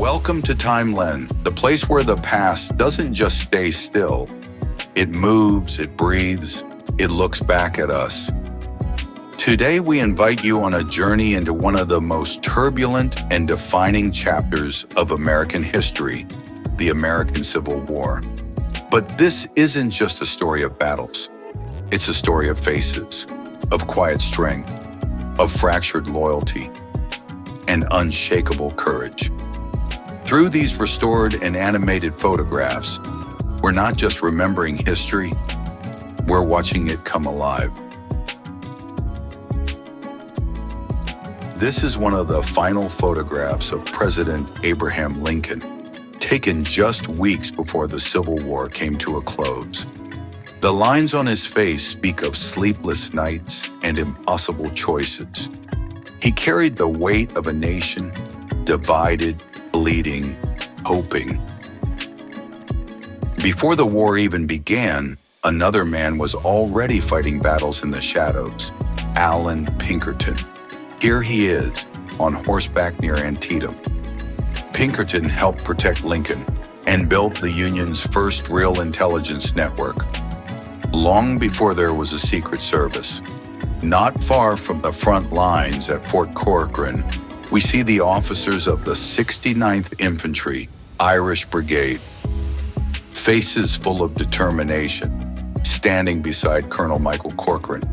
Welcome to Timeline, the place where the past doesn't just stay still. It moves, it breathes, it looks back at us. Today we invite you on a journey into one of the most turbulent and defining chapters of American history, the American Civil War. But this isn't just a story of battles. It's a story of faces, of quiet strength, of fractured loyalty, and unshakable courage. Through these restored and animated photographs, we're not just remembering history, we're watching it come alive. This is one of the final photographs of President Abraham Lincoln, taken just weeks before the Civil War came to a close. The lines on his face speak of sleepless nights and impossible choices. He carried the weight of a nation, divided, bleeding, hoping. Before the war even began, another man was already fighting battles in the shadows, Alan Pinkerton. Here he is, on horseback near Antietam. Pinkerton helped protect Lincoln and built the Union's first real intelligence network, long before there was a secret service. Not far from the front lines at Fort Corcoran, we see the officers of the 69th Infantry, Irish Brigade, faces full of determination, standing beside Colonel Michael Corcoran.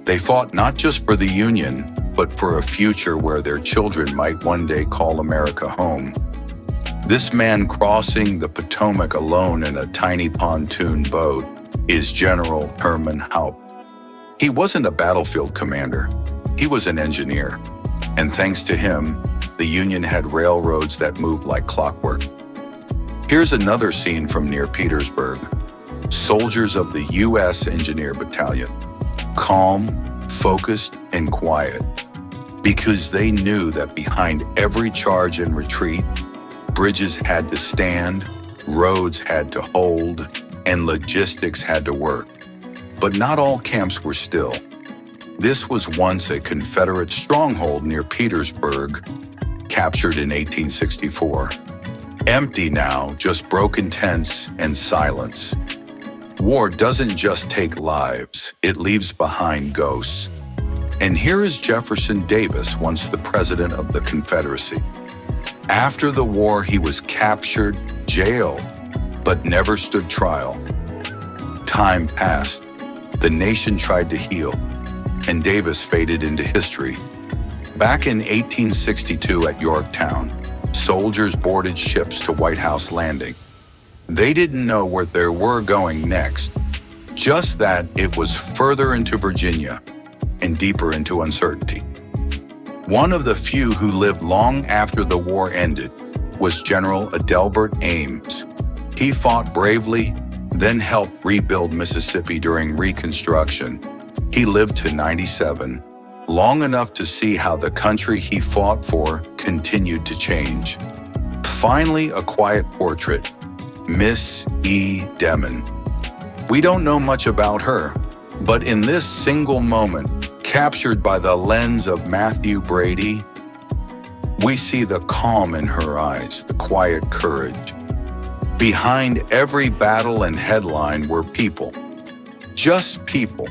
They fought not just for the Union, but for a future where their children might one day call America home. This man crossing the Potomac alone in a tiny pontoon boat is General Herman Haupt. He wasn't a battlefield commander, he was an engineer. And thanks to him, the Union had railroads that moved like clockwork. Here's another scene from near Petersburg. Soldiers of the U.S. Engineer Battalion, calm, focused, and quiet, because they knew that behind every charge and retreat, bridges had to stand, roads had to hold, and logistics had to work. But not all camps were still. This was once a Confederate stronghold near Petersburg, captured in 1864. Empty now, just broken tents and silence. War doesn't just take lives, it leaves behind ghosts. And here is Jefferson Davis, once the president of the Confederacy. After the war, he was captured, jailed, but never stood trial. Time passed. The nation tried to heal, and Davis faded into history. Back in 1862 at Yorktown, soldiers boarded ships to White House Landing. They didn't know where they were going next, just that it was further into Virginia and deeper into uncertainty. One of the few who lived long after the war ended was General Adelbert Ames. He fought bravely, then helped rebuild Mississippi during Reconstruction. He lived to 97, long enough to see how the country he fought for continued to change. Finally, a quiet portrait, Miss E. Demine. We don't know much about her, but in this single moment, captured by the lens of Matthew Brady, we see the calm in her eyes, the quiet courage. Behind every battle and headline were people, just people,